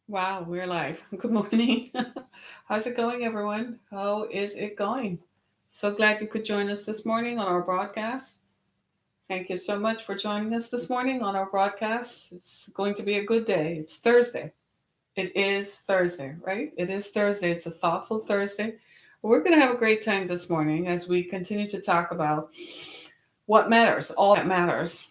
Wow, we're live. Good morning. How's it going, everyone? How is it going? So glad you could join us this morning on our broadcast. Thank you so much for joining us this morning on our broadcast. It's going to be a good day. It's Thursday. It is Thursday, right? It is Thursday. It's a thoughtful Thursday. We're going to have a great time this morning as we continue to talk about what matters, all that matters.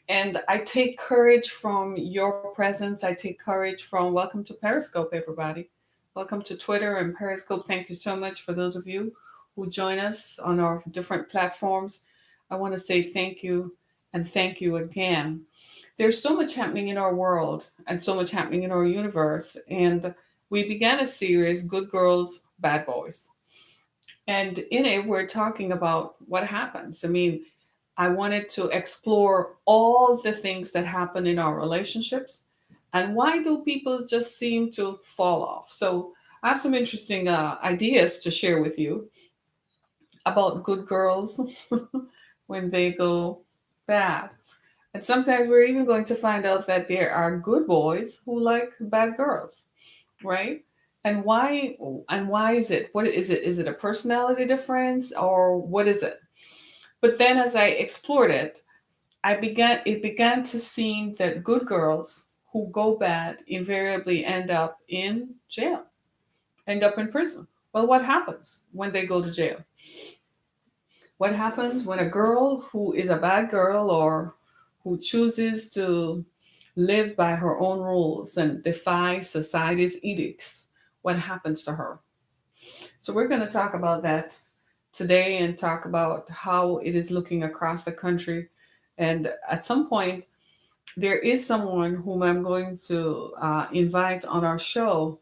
And I take courage from your presence. I take courage from welcome to Periscope, everybody. Welcome to Twitter and Periscope. Thank you so much for those of you who join us on our different platforms. I want to say thank you and thank you again. There's so much happening in our world and so much happening in our universe. And we began a series, Good Girls, Bad Boys. And in it, we're talking about what happens. I wanted to explore all the things that happen in our relationships and why do people just seem to fall off. So, I have some interesting ideas to share with you about good girls when they go bad. And sometimes we're even going to find out that there are good boys who like bad girls, right? And why is it? What is it? Is it a personality difference or what is it? But then as I explored it, it began to seem that good girls who go bad invariably end up in jail, end up in prison. Well, what happens when they go to jail? What happens when a girl who is a bad girl or who chooses to live by her own rules and defy society's edicts? What happens to her? So, we're going to talk about that today and talk about how it is looking across the country. And at some point, there is someone whom I'm going to invite on our show.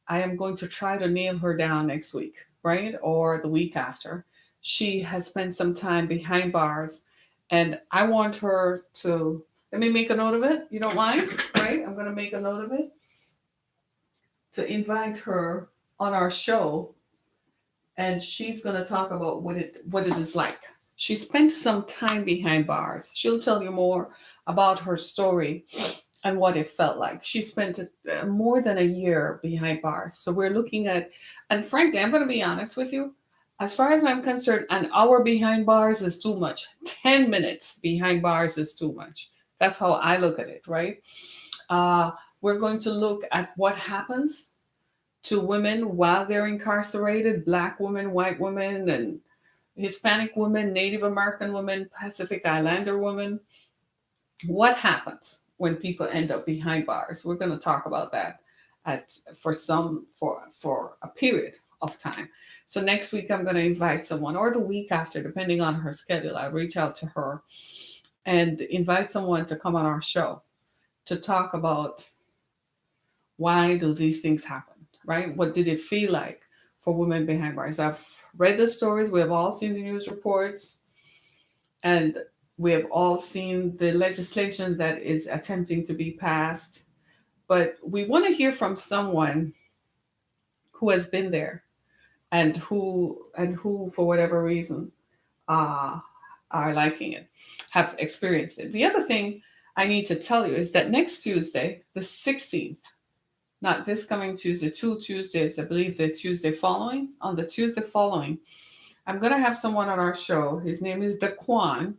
I am going to try to nail her down next week, right? Or the week after. She has spent some time behind bars, and I want her to. Let me make a note of it. You don't mind, right? I'm going to make a note of it to invite her on our show, and she's going to talk about what it is like. She spent some time behind bars. She'll tell you more about her story and what it felt like. She spent more than a year behind bars. So we're looking at, and frankly, I'm going to be honest with you. As far as I'm concerned, an hour behind bars is too much. 10 minutes behind bars is too much. That's how I look at it, right? Uh, we're going to look at what happens to women while they're incarcerated, black women, white women, and Hispanic women, Native American women, Pacific Islander women. What happens when people end up behind bars? We're going to talk about that at for a period of time. So next week I'm going to invite someone, or the week after, depending on her schedule. I'll reach out to her and invite someone to come on our show to talk about why do these things happen, right? What did it feel like for women behind bars? I've read the stories. We have all seen the news reports, and we have all seen the legislation that is attempting to be passed. But we want to hear from someone who has been there and who for whatever reason uh, are liking it, have experienced it. The other thing I need to tell you is that next Tuesday, the 16th, not this coming Tuesday, 2 Tuesdays, I believe the Tuesday following, on the Tuesday following, I'm going to have someone on our show. His name is Daquan,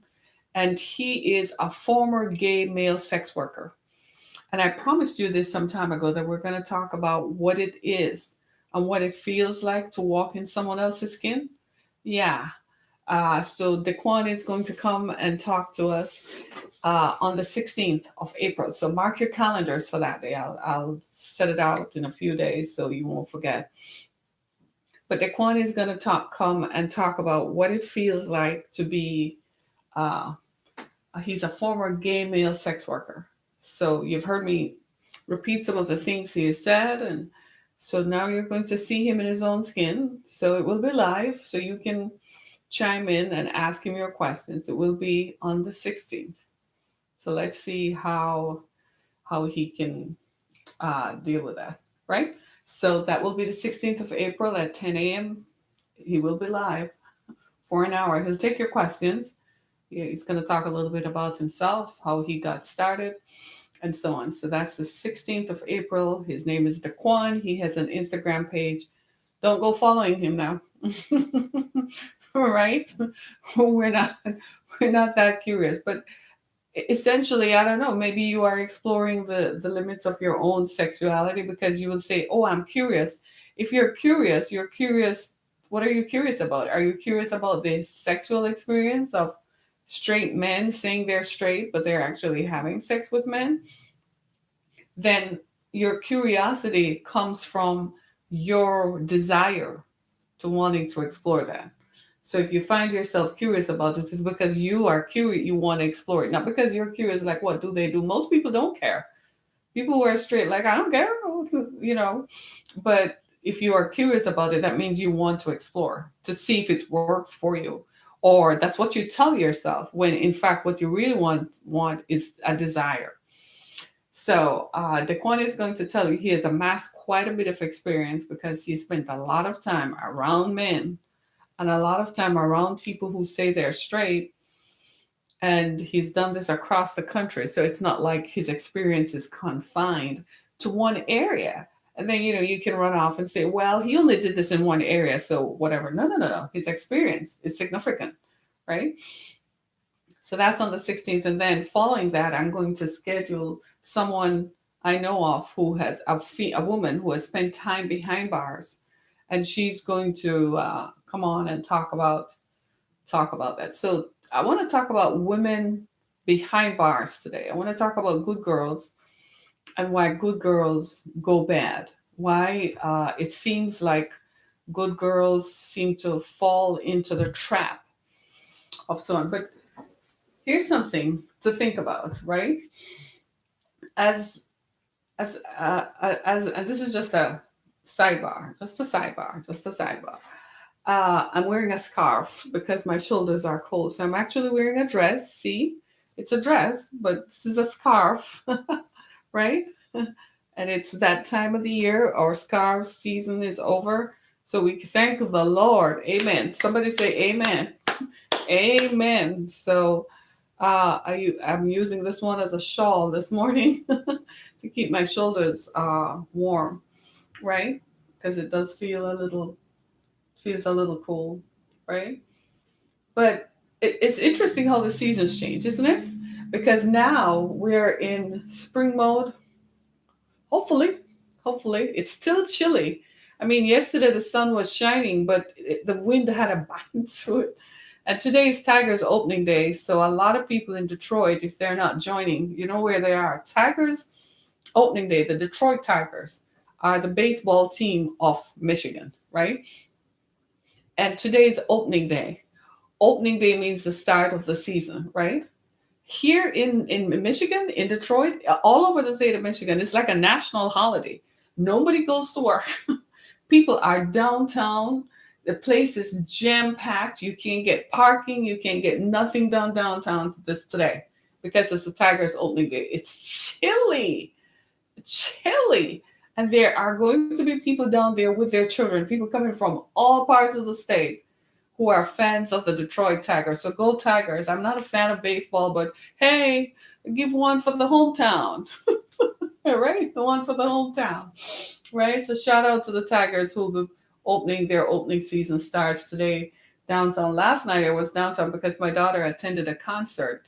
and he is a former gay male sex worker. And I promised you this some time ago that we're going to talk about what it is and what it feels like to walk in someone else's skin. Yeah. So Daquan is going to come and talk to us on the 16th of April. So mark your calendars for that day. I'll set it out in a few days so you won't forget. But Daquan is going to come and talk about what it feels like to be. Uh, he's a former gay male sex worker. So you've heard me repeat some of the things he has said, and so now you're going to see him in his own skin. So it will be live, so you can chime in and ask him your questions. It will be on the 16th. So let's see how he can deal with that, right? So that will be the 16th of April at 10 a.m. He will be live for an hour. He'll take your questions. Yeah, he's going to talk a little bit about himself, how he got started, and so on. So that's the 16th of April. His name is Daquan. He has an Instagram page. Don't go following him now. Right? We're not we're not that curious. But essentially, I don't know, maybe you are exploring the limits of your own sexuality because you will say, oh, I'm curious. If you're curious. What are you curious about? Are you curious about the sexual experience of straight men saying they're straight but they're actually having sex with men? Then your curiosity comes from your desire to wanting to explore that. So if you find yourself curious about it, it's because you are curious, you want to explore it, not because you're curious, like, what do they do? Most people don't care. People who are straight, like, I don't care, you know. But if you are curious about it, that means you want to explore to see if it works for you. Or that's what you tell yourself when in fact what you really want is a desire. So Daquan is going to tell you he has amassed quite a bit of experience because he spent a lot of time around men and a lot of time around people who say they're straight. And he's done this across the country. So it's not like his experience is confined to one area. And then, you can run off and say, well, he only did this in one area. So whatever. No, no, no, no. His experience is significant, right? So that's on the 16th. And then following that, I'm going to schedule someone I know of who has a woman who has spent time behind bars. And she's going to come on and talk about that. So I want to talk about women behind bars today. I want to talk about good girls and why good girls go bad. Why it seems like good girls seem to fall into the trap of someone. But here's something to think about, right? As as and this is just a sidebar, just a sidebar. I'm wearing a scarf because my shoulders are cold. So I'm actually wearing a dress. See, it's a dress, but this is a scarf, right? And it's that time of the year. Our scarf season is over. So we thank the Lord. Amen. Somebody say amen. Amen. So I'm using this one as a shawl this morning to keep my shoulders warm, right? Because it does feels a little cool, right? But it's interesting how the seasons change, isn't it? Because now we're in spring mode. Hopefully, hopefully, it's still chilly. I mean, yesterday the sun was shining, but the wind had a bite to it. And today is Tigers opening day, so a lot of people in Detroit, if they're not joining, you know where they are. Tigers opening day, the Detroit Tigers are the baseball team of Michigan, right? And today's opening day. Opening day means the start of the season, right? Here in Michigan, in Detroit, all over the state of Michigan, it's like a national holiday. Nobody goes to work. People are downtown. The place is jam packed. You can't get parking. You can't get nothing done downtown this today because it's the Tigers opening day. It's chilly, chilly. And there are going to be people down there with their children, people coming from all parts of the state who are fans of the Detroit Tigers. So go Tigers. I'm not a fan of baseball, but hey, give one for the hometown. Right? The one for the hometown. Right? So shout out to the Tigers who will be opening their opening season starts today downtown. Last night I was downtown because my daughter attended a concert,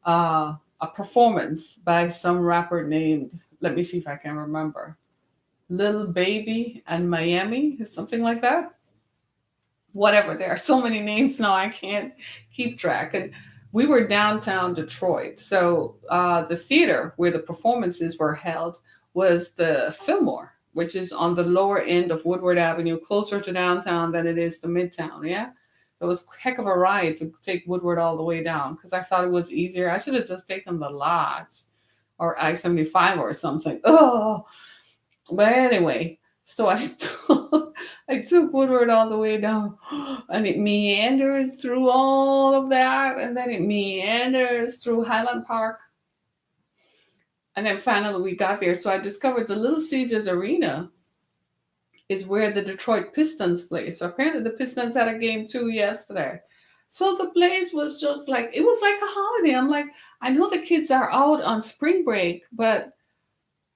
a performance by some rapper named, let me see if I can remember, Little Baby and Miami, something like that. Whatever. There are so many names now I can't keep track. And we were downtown Detroit. So the theater where the performances were held was the Fillmore, which is on the lower end of Woodward Avenue, closer to downtown than it is to Midtown. Yeah. It was a heck of a ride to take Woodward all the way down because I thought it was easier. I should have just taken the Lodge or I-75 or something. Oh, but anyway, so I took Woodward all the way down, and it meandered through all of that, and then it meanders through Highland Park, and then finally we got there. So I discovered the Little Caesars Arena is where the Detroit Pistons play. So apparently the Pistons had a game too yesterday. So the place was just like, it was like a holiday. I'm like, I know the kids are out on spring break, but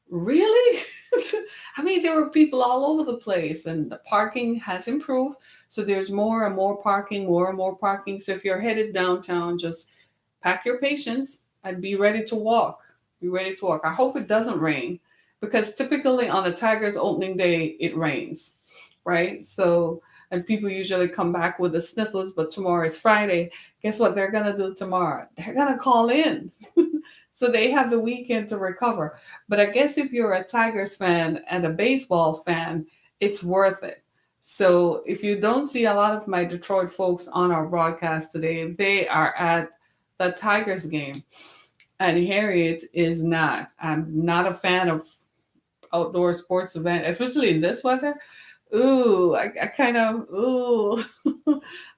really? I mean, there were people all over the place, and the parking has improved. So there's more and more parking, more and more parking. So if you're headed downtown, just pack your patience and be ready to walk. Be ready to walk. I hope it doesn't rain because typically on the Tigers opening day, it rains, right? So, and people usually come back with the sniffles, but tomorrow is Friday. Guess what they're going to do tomorrow? They're going to call in. So they have the weekend to recover. But I guess if you're a Tigers fan and a baseball fan, it's worth it. So if you don't see a lot of my Detroit folks on our broadcast today, they are at the Tigers game. And Harriet is not. I'm not a fan of outdoor sports event, especially in this weather. Ooh, I kind of ooh.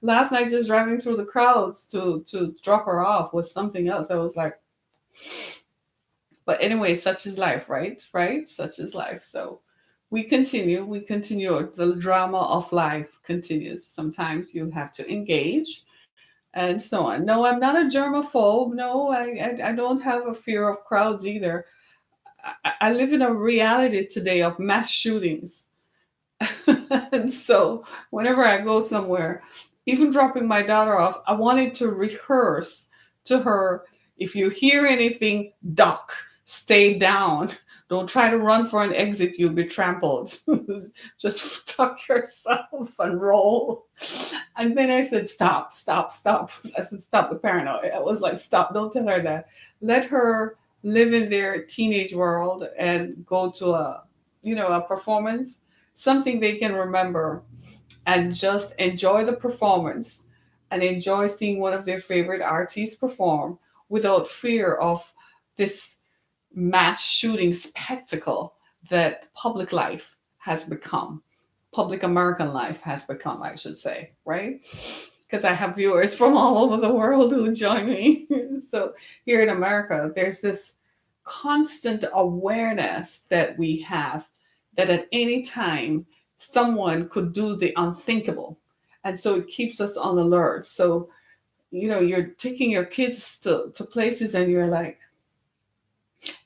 Last night, just driving through the crowds to drop her off was something else. I was like, but anyway, such is life, right? Right? Such is life. So we continue. We continue. The drama of life continues. Sometimes you have to engage and so on. No, I'm not a germaphobe. No, I don't have a fear of crowds either. I live in a reality today of mass shootings. And so whenever I go somewhere, even dropping my daughter off, I wanted to rehearse to her, if you hear anything, duck, stay down. Don't try to run for an exit, you'll be trampled. Just tuck yourself and roll. And then I said, stop, stop, stop. I said, stop the paranoia. I was like, stop, don't tell her that. Let her live in their teenage world and go to a performance, something they can remember, and just enjoy the performance and enjoy seeing one of their favorite artists perform without fear of this mass shooting spectacle that public life has become. Public American life has become, I should say, right? Because I have viewers from all over the world who join me. So here in America, there's this constant awareness that we have that at any time someone could do the unthinkable. And so it keeps us on alert. So, you're taking your kids to places and you're like,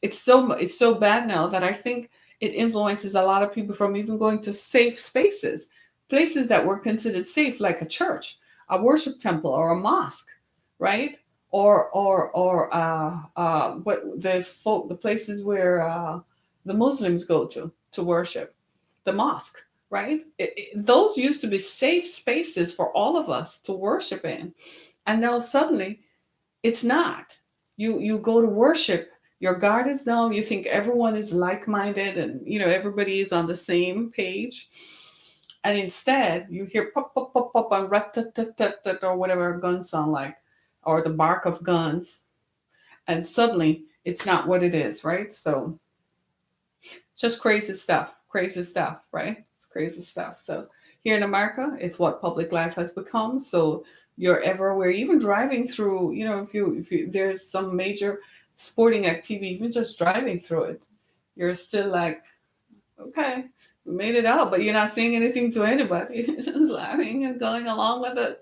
it's so bad now that I think it influences a lot of people from even going to safe spaces, places that were considered safe, like a church, a worship temple, or a mosque, right? Or what the places where the Muslims go to worship, the mosque, right? Those used to be safe spaces for all of us to worship in, and now suddenly it's not. You go to worship, your guard is down, you think everyone is like-minded and everybody is on the same page. And instead you hear pop pop pop pop and rat tat tat tat tat or whatever guns sound like, or the bark of guns, and suddenly it's not what it is, right? So just crazy stuff, right? It's crazy stuff. So here in America, it's what public life has become. So you're everywhere, even driving through, if you there's some major sporting activity, even just driving through it, you're still like, okay, we made it out, but you're not saying anything to anybody. You're just laughing and going along with it.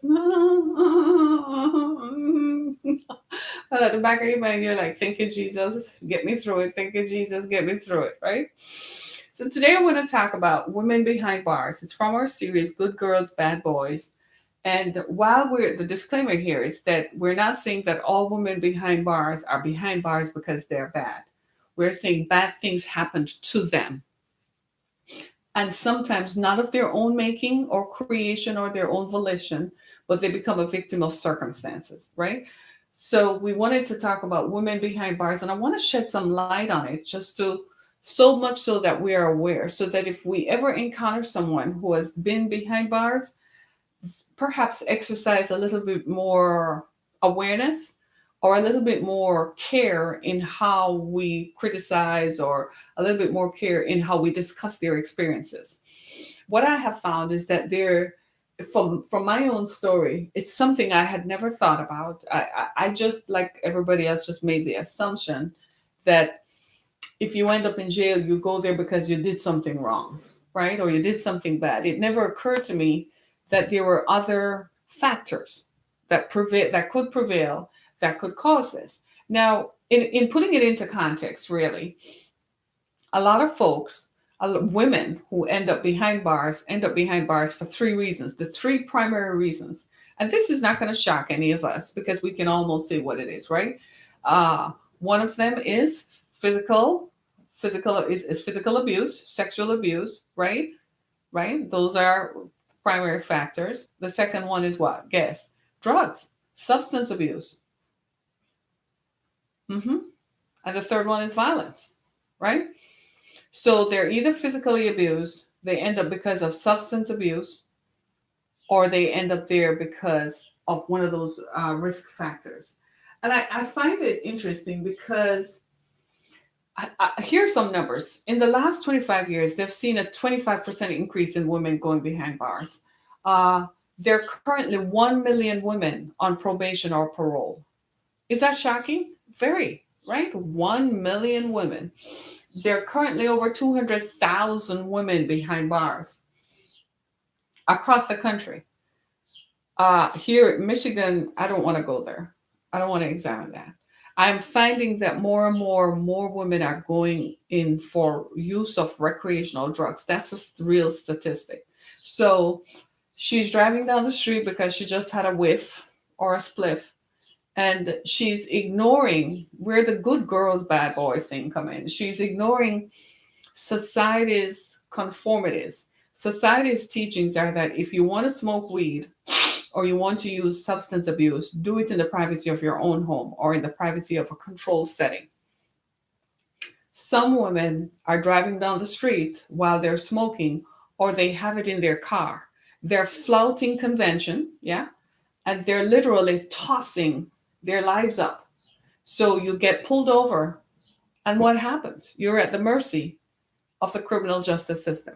But at the back of your mind, you're like, thank you, Jesus, get me through it. Thank you, Jesus, get me through it, right? So today I want to talk about women behind bars. It's from our series, Good Girls, Bad Boys. And while the disclaimer here is that we're not saying that all women behind bars are behind bars because they're bad. We're saying bad things happened to them. And sometimes not of their own making or creation or their own volition, but they become a victim of circumstances, right? So we wanted to talk about women behind bars, and I want to shed some light on it, just to so much so that we are aware, so that if we ever encounter someone who has been behind bars, perhaps exercise a little bit more awareness or a little bit more care in how we criticize, or a little bit more care in how we discuss their experiences. What I have found is that from my own story, it's something I had never thought about. I just, like everybody else, just made the assumption that if you end up in jail, you go there because you did something wrong, right? Or you did something bad. It never occurred to me that there were other factors that could prevail, that could cause this. Now, in putting it into context, really, a lot of folks, women who end up behind bars for three reasons, the three primary reasons. And this is not going to shock any of us because we can almost say what it is, right? Uh, One of them is physical abuse, sexual abuse, right? Right? Those are primary factors. The second one is what? Guess. Drugs, substance abuse. hmm And the third one is violence, right? So they're either physically abused, they end up because of substance abuse, or they end up there because of one of those risk factors. And I find it interesting because here's some numbers. In the last 25 years, they've seen a 25% increase in women going behind bars. Uh, there are currently 1 million women on probation or parole. Is that shocking? Very, right? 1 million women. There are currently over 200,000 women behind bars across the country. Here in Michigan, I don't want to go there. I don't want to examine that. I'm finding that more women are going in for use of recreational drugs. That's a real statistic. So she's driving down the street because she just had a whiff or a spliff, and she's ignoring where the good girls, bad boys thing come in. She's ignoring society's conformities. Society's teachings are that if you want to smoke weed or you want to use substance abuse, do it in the privacy of your own home or in the privacy of a controlled setting. Some women are driving down the street while they're smoking, or they have it in their car. They're flouting convention, yeah, and they're literally tossing their lives up. So you get pulled over, and what happens? You're at the mercy of the criminal justice system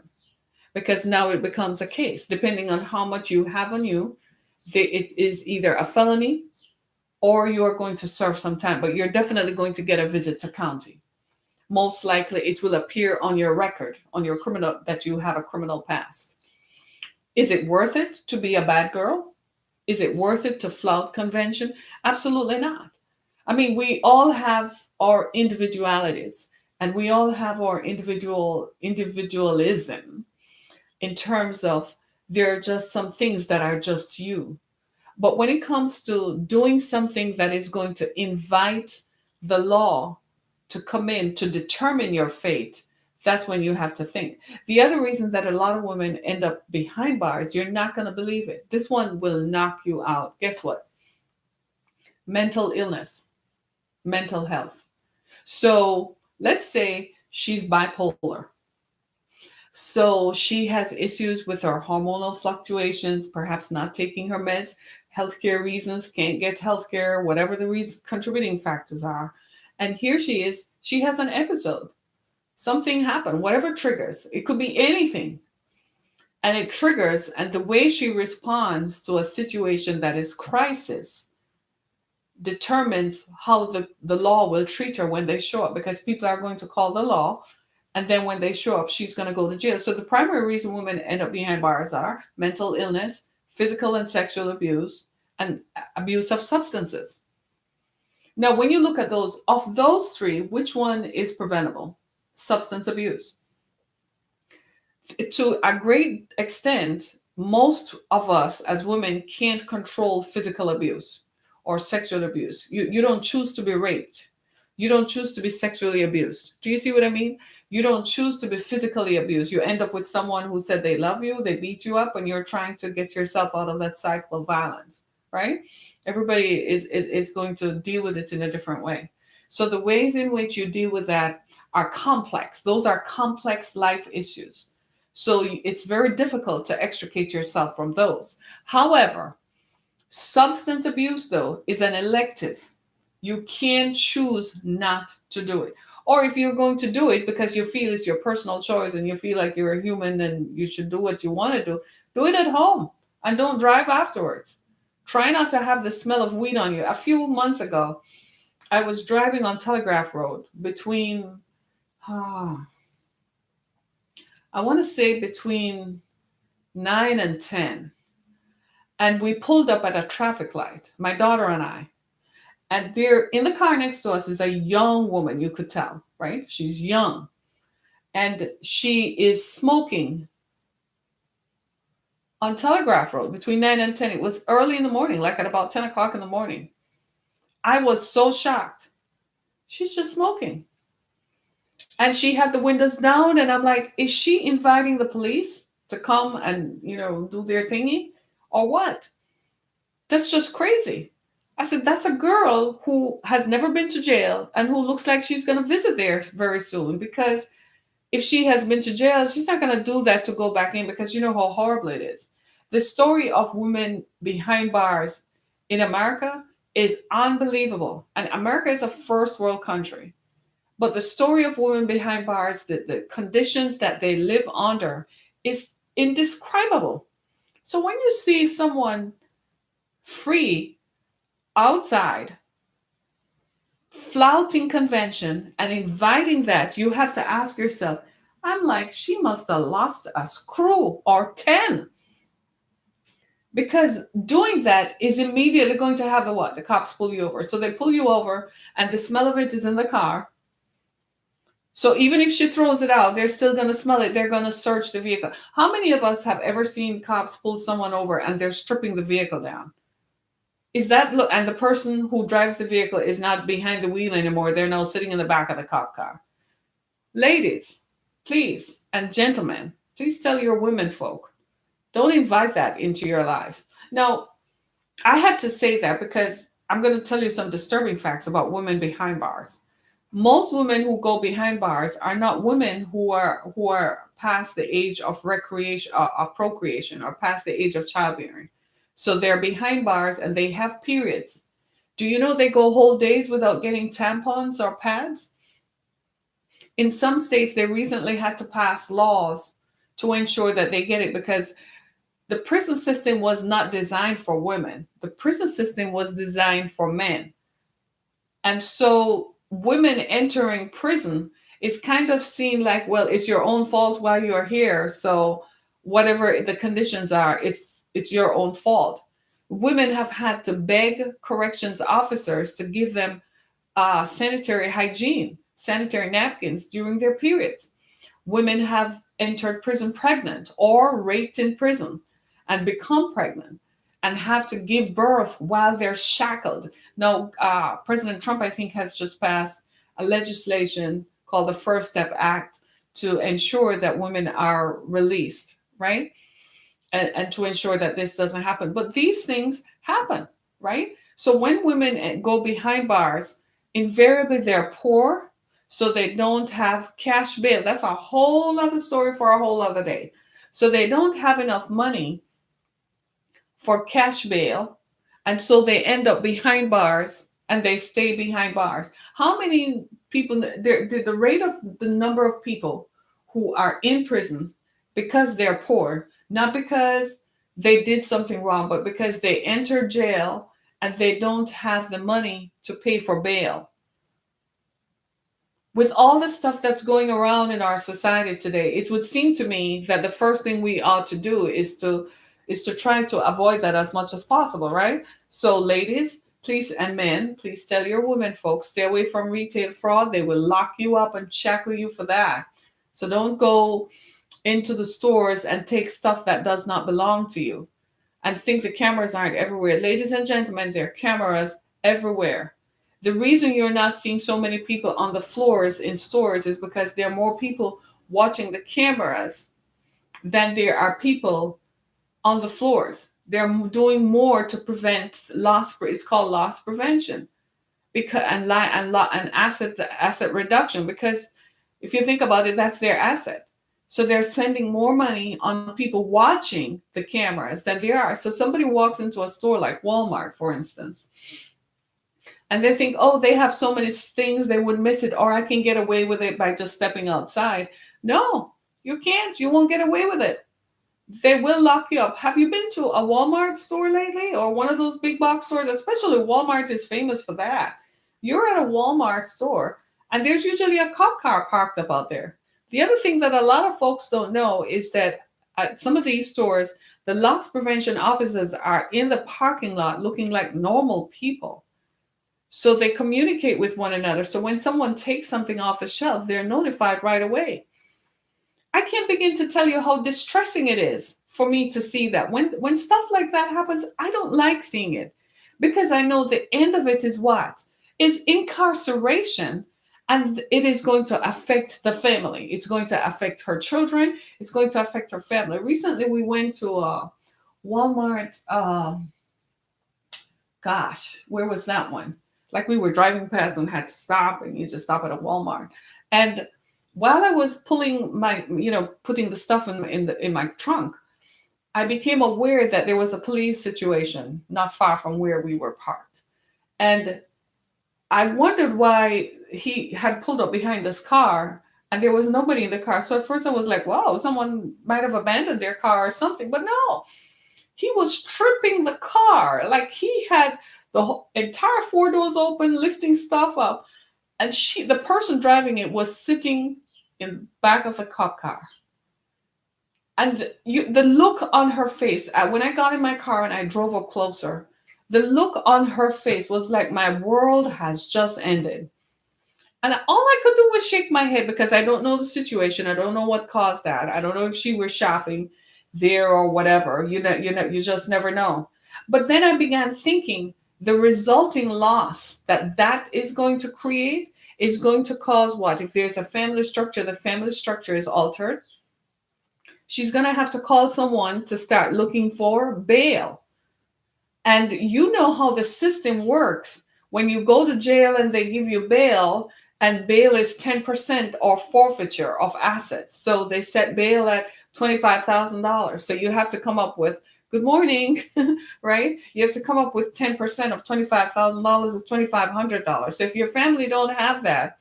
because now it becomes a case. Depending on how much you have on you, it is either a felony or you're going to serve some time, but you're definitely going to get a visit to county. Most likely it will appear on your record, on your criminal, that you have a criminal past. Is it worth it to be a bad girl? Is it worth it to flout convention? Absolutely not. I mean, we all have our individualities and we all have our individualism in terms of there are just some things that are just you. But when it comes to doing something that is going to invite the law to come in to determine your fate, that's when you have to think. The other reason that a lot of women end up behind bars, you're not going to believe it. This one will knock you out. Guess what? Mental illness, mental health. So let's say she's bipolar. So she has issues with her hormonal fluctuations, perhaps not taking her meds, healthcare reasons, can't get healthcare, whatever the contributing factors are. And here she is, she has an episode. Something happened, whatever triggers. It could be anything. And it triggers, and the way she responds to a situation that is crisis determines how the law will treat her when they show up, because people are going to call the law. And then when they show up, she's going to go to jail. So the primary reason women end up behind bars are mental illness, physical and sexual abuse, and abuse of substances. Now, when you look at those, of those three, which one is preventable? Substance abuse. To a great extent, most of us as women can't control physical abuse or sexual abuse. You don't choose to be raped. You don't choose to be sexually abused. Do you see what I mean? You don't choose to be physically abused. You end up with someone who said they love you, they beat you up, and you're trying to get yourself out of that cycle of violence, right? Everybody is going to deal with it in a different way. So the ways in which you deal with that are complex. Those are complex life issues. So it's very difficult to extricate yourself from those. However, substance abuse, though, is an elective. You can choose not to do it. Or if you're going to do it because you feel it's your personal choice and you feel like you're a human and you should do what you want to do it at home and don't drive afterwards. Try not to have the smell of weed on you. A few months ago, I was driving on Telegraph Road between, I want to say between 9 and 10. And we pulled up at a traffic light, my daughter and I. And there in the car next to us is a young woman, you could tell, right? She's young. And she is smoking on Telegraph Road between 9 and 10. It was early in the morning, like at about 10 o'clock in the morning. I was so shocked. She's just smoking. And she had the windows down. And I'm like, is she inviting the police to come and, do their thingy or what? That's just crazy. I said, that's a girl who has never been to jail and who looks like she's going to visit there very soon, because if she has been to jail, she's not going to do that to go back in, because you know how horrible it is. The story of women behind bars in America is unbelievable. And America is a first world country. But the story of women behind bars, the conditions that they live under, is indescribable. So when you see someone free outside, flouting convention and inviting that, you have to ask yourself, I'm like, she must have lost a screw or 10. Because doing that is immediately going to have the what? The cops pull you over. So they pull you over and the smell of it is in the car. So even if she throws it out, they're still going to smell it. They're going to search the vehicle. How many of us have ever seen cops pull someone over and they're stripping the vehicle down? Is that look? And the person who drives the vehicle is not behind the wheel anymore. They're now sitting in the back of the cop car. Ladies, please, and gentlemen, please tell your women folk, don't invite that into your lives. Now, I had to say that because I'm going to tell you some disturbing facts about women behind bars. Most women who go behind bars are not women who are past the age of recreation or procreation, or past the age of childbearing. So they're behind bars and they have periods. Do you know they go whole days without getting tampons or pads? In some states, they recently had to pass laws to ensure that they get it, because the prison system was not designed for women. The prison system was designed for men. And so women entering prison is kind of seen like, well, it's your own fault while you're here. So whatever the conditions are, it's your own fault. Women have had to beg corrections officers to give them sanitary hygiene, sanitary napkins during their periods. Women have entered prison pregnant or raped in prison and become pregnant and have to give birth while they're shackled. Now, President Trump, I think, has just passed a legislation called the First Step Act to ensure that women are released, right? And to ensure that this doesn't happen. But these things happen, right? So when women go behind bars, invariably they're poor, so they don't have cash bail. That's a whole other story for a whole other day. So they don't have enough money for cash bail, and so they end up behind bars and they stay behind bars. How many people, the rate of the number of people who are in prison because they're poor, not because they did something wrong, but because they enter jail and they don't have the money to pay for bail. With all the stuff that's going around in our society today, it would seem to me that the first thing we ought to do is to try to avoid that as much as possible, right? So ladies, please, and men, please tell your women folks, stay away from retail fraud. They will lock you up and shackle you for that. So don't go into the stores and take stuff that does not belong to you and think the cameras aren't everywhere. Ladies and gentlemen, there are cameras everywhere. The reason you're not seeing so many people on the floors in stores is because there are more people watching the cameras than there are people on the floors. They're doing more to prevent loss. It's called loss prevention, because and asset reduction. Because if you think about it, that's their asset. So they're spending more money on people watching the cameras than they are. So somebody walks into a store like Walmart, for instance, and they think, oh, they have so many things, they would miss it, or I can get away with it by just stepping outside. No, you can't. You won't get away with it. They will lock you up. Have you been to a Walmart store lately, or one of those big box stores? Especially Walmart is famous for that. You're at a Walmart store and there's usually a cop car parked up out there. The other thing that a lot of folks don't know is that at some of these stores, the loss prevention officers are in the parking lot looking like normal people. So they communicate with one another. So when someone takes something off the shelf, they're notified right away. I can't begin to tell you how distressing it is for me to see that. When stuff like that happens, I don't like seeing it because I know the end of it is what? Is incarceration, and it is going to affect the family. It's going to affect her children. It's going to affect her family. Recently, we went to Walmart. Gosh, where was that one? Like we were driving past and had to stop, and you just stop at a Walmart. And while I was pulling my, putting the stuff in my trunk, I became aware that there was a police situation not far from where we were parked. And I wondered why he had pulled up behind this car and there was nobody in the car. So at first I was like, wow, someone might have abandoned their car or something. But no, he was tripping the car. Like he had the entire four doors open, lifting stuff up. And the person driving it was sitting in back of the cop car. And the look on her face, when I got in my car and I drove up closer, the look on her face was like my world has just ended. And all I could do was shake my head because I don't know the situation. I don't know what caused that. I don't know if she was shopping there or whatever. You just never know. But then I began thinking the resulting loss that is going to create is going to cause what? If there's a family structure, the family structure is altered. She's going to have to call someone to start looking for bail. And you know how the system works. When you go to jail and they give you bail, and bail is 10% or forfeiture of assets. So they set bail at $25,000. So you have to come up with, good morning, right? You have to come up with 10% of $25,000 is $2,500. So if your family don't have that,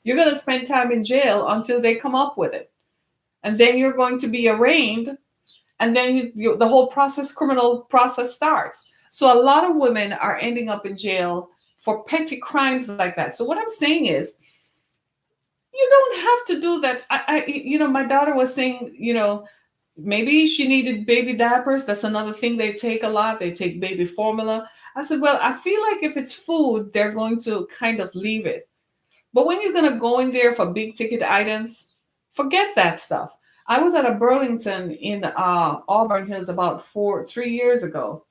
you're going to spend time in jail until they come up with it. And then you're going to be arraigned. And then the whole criminal process starts. So a lot of women are ending up in jail for petty crimes like that. So what I'm saying is, you don't have to do that. My daughter was saying, maybe she needed baby diapers. That's another thing they take a lot. They take baby formula. I said, well, I feel like if it's food, they're going to kind of leave it. But when you're going to go in there for big ticket items, forget that stuff. I was at a Burlington in Auburn Hills about 3 years ago.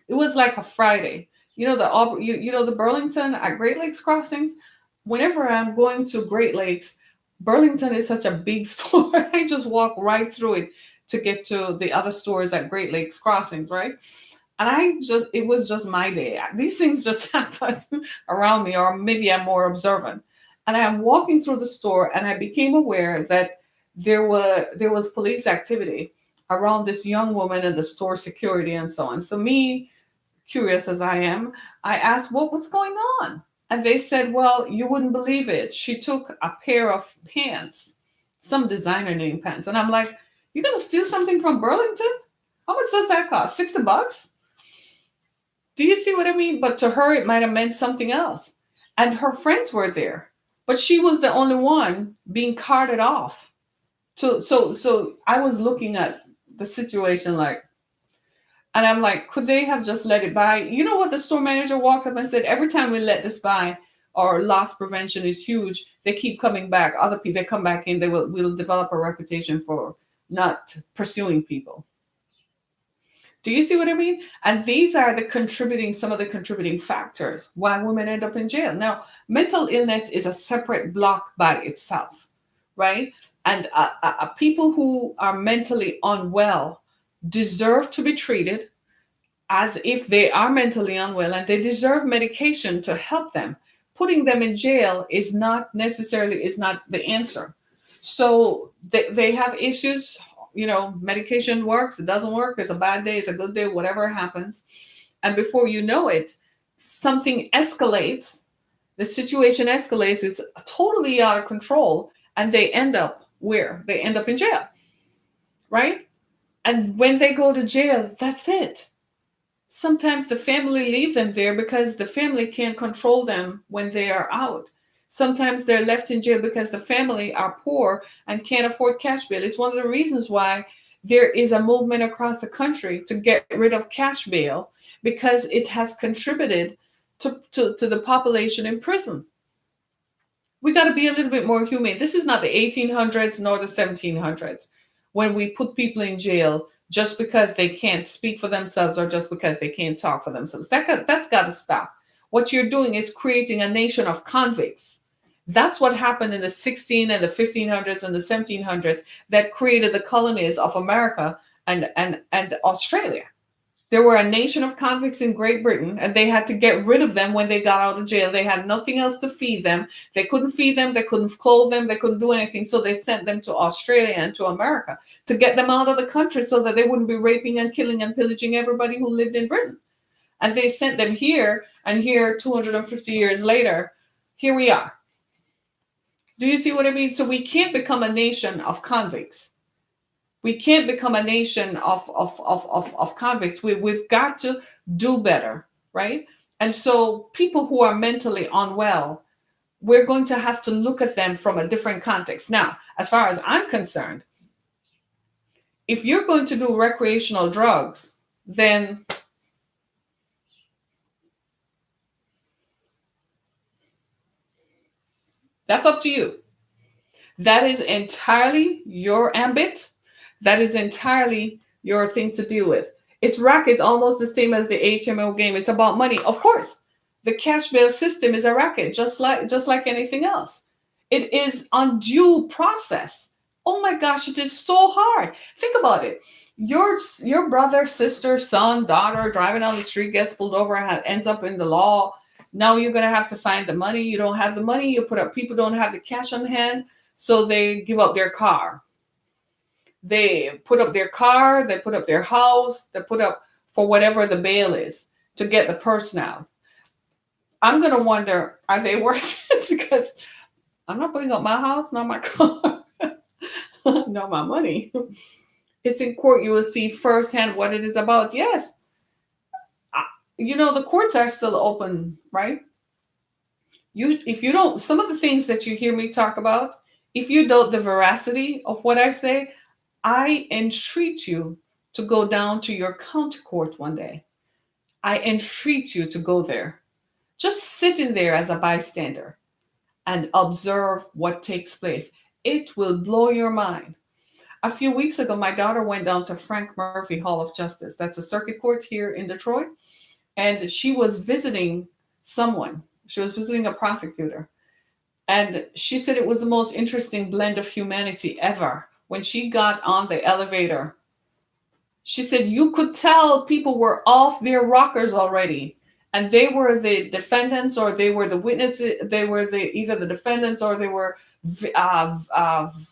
It was like a Friday. The Burlington at Great Lakes Crossings. Whenever I'm going to Great Lakes, Burlington is such a big store. I just walk right through it to get to the other stores at Great Lakes Crossings, right? And it was just my day. These things just happen around me, or maybe I'm more observant. And I'm walking through the store and I became aware that there was police activity around this young woman and the store security and so on. So me, curious as I am, I asked, what's going on? And they said, well, you wouldn't believe it. She took a pair of pants, some designer name pants. And I'm like, you're going to steal something from Burlington? How much does that cost? $60? Do you see what I mean? But to her, it might have meant something else. And her friends were there. But she was the only one being carted off. So I was looking at the situation and I'm like, could they have just let it by? You know what? The store manager walked up and said, every time we let this by, our loss prevention is huge. They keep coming back. Other people, they come back in, we'll develop a reputation for not pursuing people. Do you see what I mean? And these are some of the contributing factors why women end up in jail. Now, mental illness is a separate block by itself, right? And people who are mentally unwell deserve to be treated as if they are mentally unwell, and they deserve medication to help them. Putting them in jail is not the answer. So they have issues. Medication works, it doesn't work, it's a bad day, it's a good day, whatever happens. And before you know it, something escalates, the situation escalates, it's totally out of control, and they end up where? They end up in jail, right? And when they go to jail, that's it. Sometimes the family leave them there because the family can't control them when they are out. Sometimes they're left in jail because the family are poor and can't afford cash bail. It's one of the reasons why there is a movement across the country to get rid of cash bail because it has contributed to the population in prison. We got to be a little bit more humane. This is not the 1800s nor the 1700s when we put people in jail just because they can't speak for themselves or just because they can't talk for themselves. That's got to stop. What you're doing is creating a nation of convicts. That's what happened in the 16 and the 1500s and the 1700s that created the colonies of America and Australia. There were a nation of convicts in Great Britain, and they had to get rid of them when they got out of jail. They had nothing else to feed them. They couldn't feed them. They couldn't clothe them. They couldn't do anything. So they sent them to Australia and to America to get them out of the country so that they wouldn't be raping and killing and pillaging everybody who lived in Britain. And they sent them here, and here 250 years later, here we are. Do you see what I mean? So we can't become a nation of convicts. We can't become a nation of convicts. We've got to do better, right? And so people who are mentally unwell, we're going to have to look at them from a different context. Now, as far as I'm concerned, if you're going to do recreational drugs, then that's up to you. That is entirely your ambit. That is entirely your thing to deal with. It's racket, almost the same as the HMO game. It's about money. Of course, the cash bail system is a racket, just like anything else. It is undue process. Oh my gosh, it is so hard. Think about it. Your brother, sister, son, daughter driving on the street gets pulled over and ends up in the law. Now you're going to have to find the money. You don't have the money. People don't have the cash on hand, so they give up their car. They put up their car, they put up their house, they put up for whatever the bail is to get the person out. I'm going to wonder, are they worth it? Because I'm not putting up my house, not my car, not my money. It's in court. You will see firsthand what it is about. Yes. The courts are still open, right? If you don't, some of the things that you hear me talk about, if you doubt the veracity of what I say, I entreat you to go down to your county court one day. I entreat you to go there. Just sit in there as a bystander and observe what takes place. It will blow your mind. A few weeks ago, my daughter went down to Frank Murphy Hall of Justice. That's a circuit court here in Detroit. And she was visiting someone. She was visiting a prosecutor. And she said it was the most interesting blend of humanity ever. When she got on the elevator, she said you could tell people were off their rockers already, and they were the defendants or they were the witnesses. They were either the defendants or they were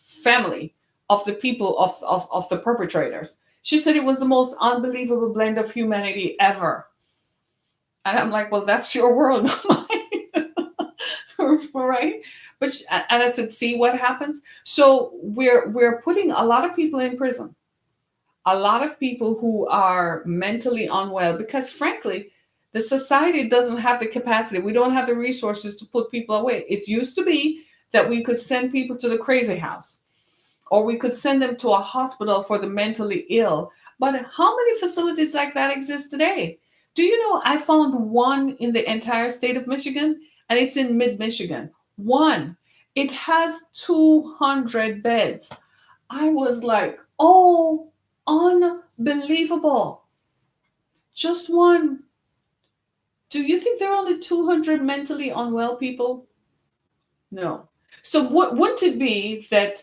family of the people of the perpetrators. She said it was the most unbelievable blend of humanity ever. And I'm like, well, that's your world, not mine, right? And I said, see what happens. So we're putting a lot of people in prison, a lot of people who are mentally unwell, because frankly, the society doesn't have the capacity. We don't have the resources to put people away. It used to be that we could send people to the crazy house, or we could send them to a hospital for the mentally ill. But how many facilities like that exist today? Do you know, I found one in the entire state of Michigan, and it's in mid-Michigan. One. It has 200 beds. I was like, oh, unbelievable. Just one. Do you think there are only 200 mentally unwell people? No. So wouldn't it be that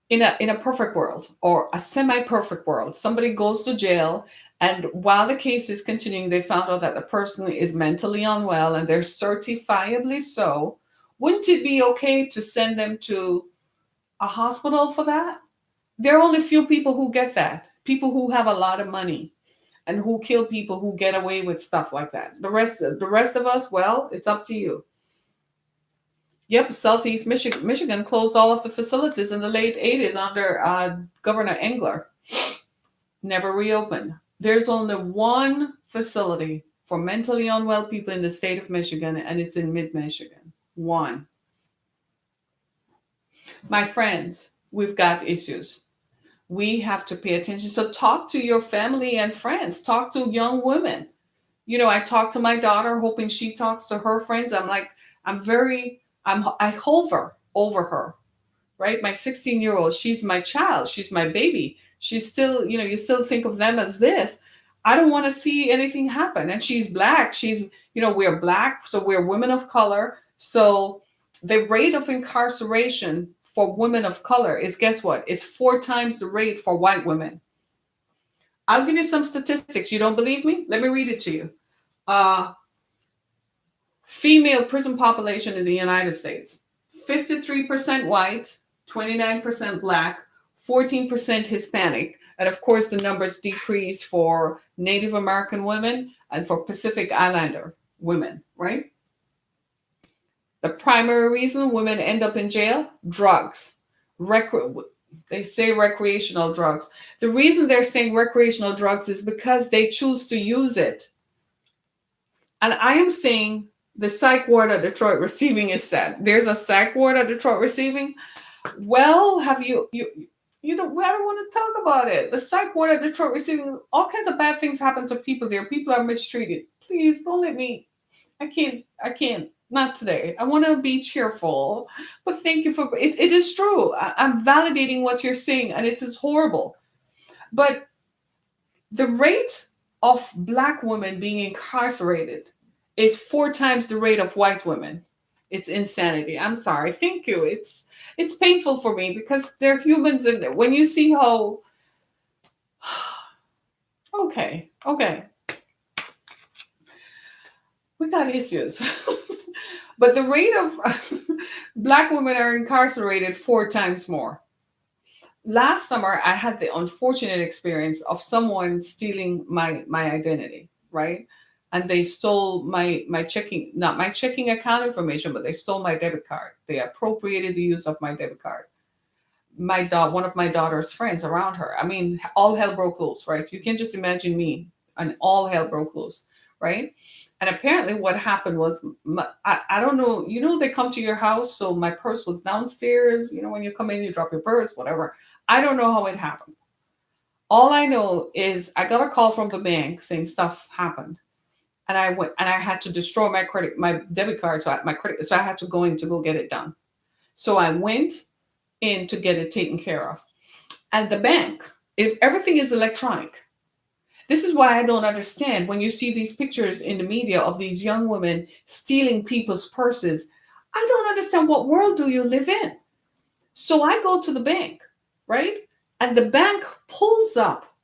in a perfect world or a semi-perfect world, somebody goes to jail, and while the case is continuing, they found out that the person is mentally unwell and they're certifiably so. Wouldn't it be okay to send them to a hospital for that? There are only few people who get that. People who have a lot of money and who kill people who get away with stuff like that. The rest of us, well, it's up to you. Yep, Southeast Michigan closed all of the facilities in the late 80s under Governor Engler. Never reopened. There's only one facility for mentally unwell people in the state of Michigan, and it's in mid-Michigan. One. My friends, we've got issues. We have to pay attention. So talk to your family and friends, talk to young women. I talk to my daughter, hoping she talks to her friends. I'm like, I hover over her, right? My 16-year-old, she's my child, she's my baby. She's still, you still think of them as this. I don't want to see anything happen. And she's black. We're black, so we're women of color. So the rate of incarceration for women of color is, guess what? It's 4 times the rate for white women. I'll give you some statistics. You don't believe me? Let me read it to you. Female prison population in the United States: 53% white, 29% black, 14% Hispanic. And of course, the numbers decrease for Native American women and for Pacific Islander women, right? The primary reason women end up in jail: drugs. They say recreational drugs. The reason they're saying recreational drugs is because they choose to use it. And I am saying the psych ward at Detroit Receiving is that. There's a psych ward at Detroit Receiving. Well, have you I don't want to talk about it. The psych ward at Detroit Receiving, all kinds of bad things happen to people there. People are mistreated. Please don't let me. I can't. Not today. I want to be cheerful. But thank you for it. It is true. I'm validating what you're saying, and it is horrible. But the rate of black women being incarcerated is 4 times the rate of white women. It's insanity. I'm sorry. Thank you. It's painful for me because they're humans, and when you see how okay. We got issues. But the rate of black women are incarcerated 4 times more. Last summer, I had the unfortunate experience of someone stealing my identity, right? And they stole my checking, not my checking account information, but they stole my debit card. They appropriated the use of my debit card. One of my daughter's friends around her. I mean, all hell broke loose, right? You can just imagine me, and all hell broke loose, right? And apparently what happened was, I don't know, they come to your house. So my purse was downstairs. When you come in, you drop your purse, whatever. I don't know how it happened. All I know is I got a call from the bank saying stuff happened. And I went and I had to destroy my debit card. So I had to go in to go get it done. So I went in to get it taken care of. And the bank, if everything is electronic, this is why I don't understand when you see these pictures in the media of these young women stealing people's purses. I don't understand, what world do you live in? So I go to the bank, right? And the bank pulls up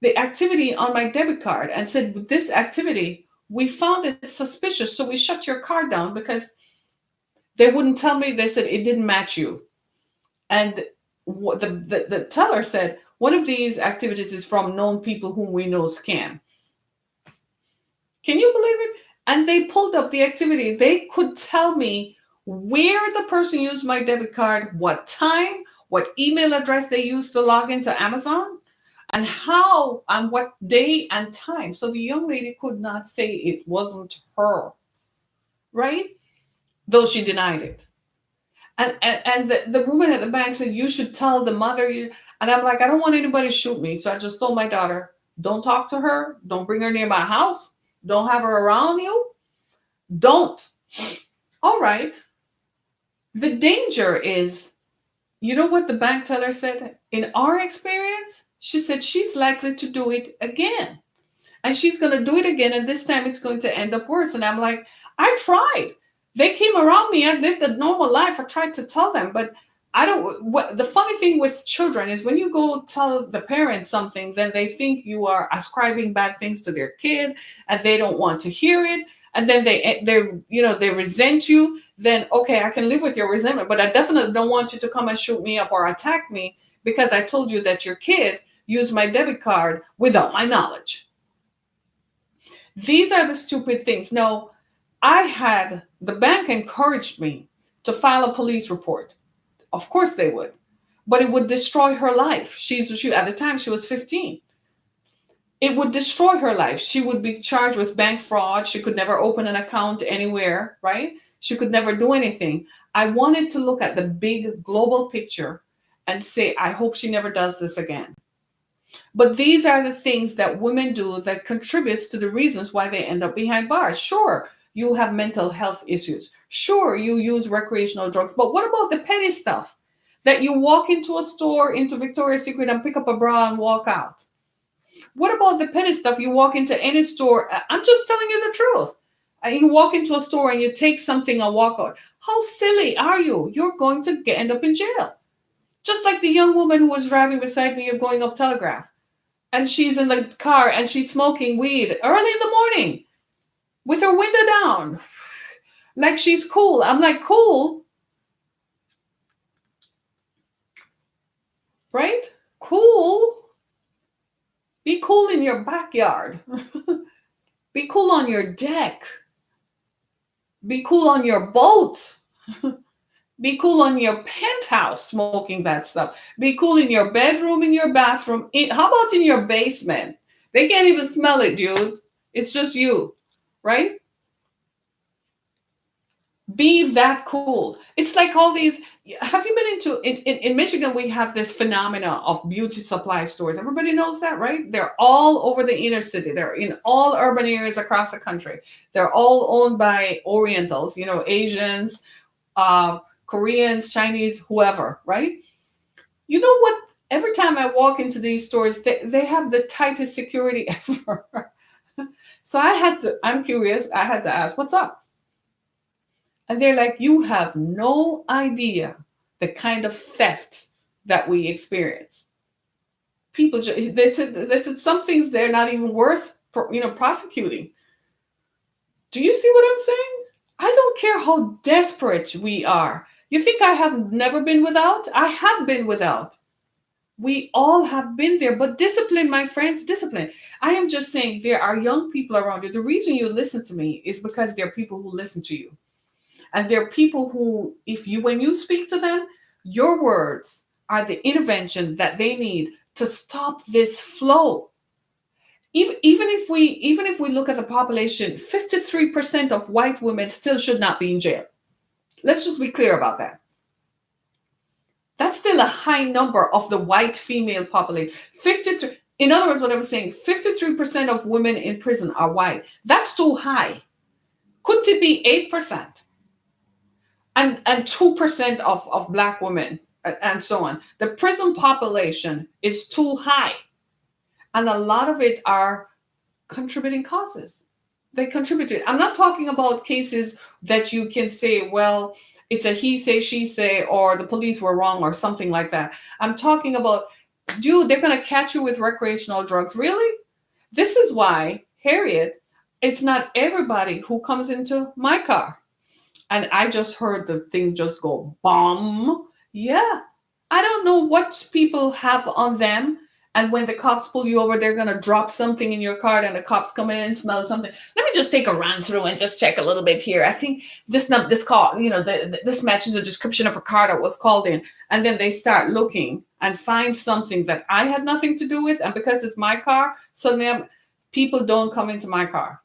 the activity on my debit card and said, with this activity, we found it suspicious. So we shut your card down, because they wouldn't tell me. They said it didn't match you. And the teller said, one of these activities is from known people whom we know scam. Can you believe it? And they pulled up the activity. They could tell me where the person used my debit card, what time, what email address they used to log into Amazon, and how, and what day and time. So the young lady could not say it wasn't her, right? Though she denied it. And the woman at the bank said, you should tell the mother. And I'm like, I don't want anybody to shoot me. So I just told my daughter, don't talk to her. Don't bring her near my house. Don't have her around you. Don't. All right. The danger is, you know what the bank teller said? In our experience, she said she's likely to do it again. And she's going to do it again. And this time it's going to end up worse. And I'm like, I tried. They came around me. I lived a normal life. I tried to tell them, but the funny thing with children is when you go tell the parents something, then they think you are ascribing bad things to their kid, and they don't want to hear it. And then they resent you. Then, okay, I can live with your resentment, but I definitely don't want you to come and shoot me up or attack me because I told you that your kid used my debit card without my knowledge. These are the stupid things. No, the bank encouraged me to file a police report. Of course they would, but it would destroy her life. She at the time she was 15. It would destroy her life. She would be charged with bank fraud. She could never open an account anywhere, right? She could never do anything. I wanted to look at the big global picture and say, I hope she never does this again. But these are the things that women do that contributes to the reasons why they end up behind bars. Sure, you have mental health issues. Sure, you use recreational drugs. But what about the petty stuff? That you walk into a store, into Victoria's Secret, and pick up a bra and walk out? What about the petty stuff? You walk into any store. I'm just telling you the truth. You walk into a store and you take something and walk out. How silly are you? You're going to end up in jail. Just like the young woman who was driving beside me going up Telegraph. And she's in the car and she's smoking weed early in the morning with her window down. Like she's cool. I'm like, cool? Right? Cool? Be cool in your backyard. Be cool on your deck. Be cool on your boat. Be cool on your penthouse smoking that stuff. Be cool in your bedroom, in your bathroom. How about in your basement? They can't even smell it, dude. It's just you, right? Be that cool. It's like all these. Have you been in Michigan? We have this phenomena of beauty supply stores. Everybody knows that, right? They're all over the inner city. They're in all urban areas across the country. They're all owned by Orientals, Asians, Koreans, Chinese, whoever, right? You know what? Every time I walk into these stores, they have the tightest security ever. So I'm curious. I had to ask, what's up? And they're like, you have no idea the kind of theft that we experience. People, they said some things they're not even worth, prosecuting. Do you see what I'm saying? I don't care how desperate we are. You think I have never been without? I have been without. We all have been there, but discipline, my friends, discipline. I am just saying there are young people around you. The reason you listen to me is because there are people who listen to you. And there are people who, when you speak to them, your words are the intervention that they need to stop this flow. Even if we look at the population, 53% of white women still should not be in jail. Let's just be clear about that. That's still a high number of the white female population. 53. In other words, what I'm saying, 53% of women in prison are white. That's too high. Couldn't it be 8%? And 2% of black women and so on. The prison population is too high. And a lot of it are contributing causes. They contributed. I'm not talking about cases that you can say, well, it's a he say, she say, or the police were wrong or something like that. I'm talking about, dude, they're going to catch you with recreational drugs. Really? This is why, Harriet, it's not everybody who comes into my car. And I just heard the thing just go bomb. Yeah. I don't know what people have on them. And when the cops pull you over, they're going to drop something in your car and the cops come in and smell something. Let me just take a run through and just check a little bit here. I think this call, this matches the description of a car that was called in. And then they start looking and find something that I had nothing to do with. And because it's my car, suddenly people don't come into my car.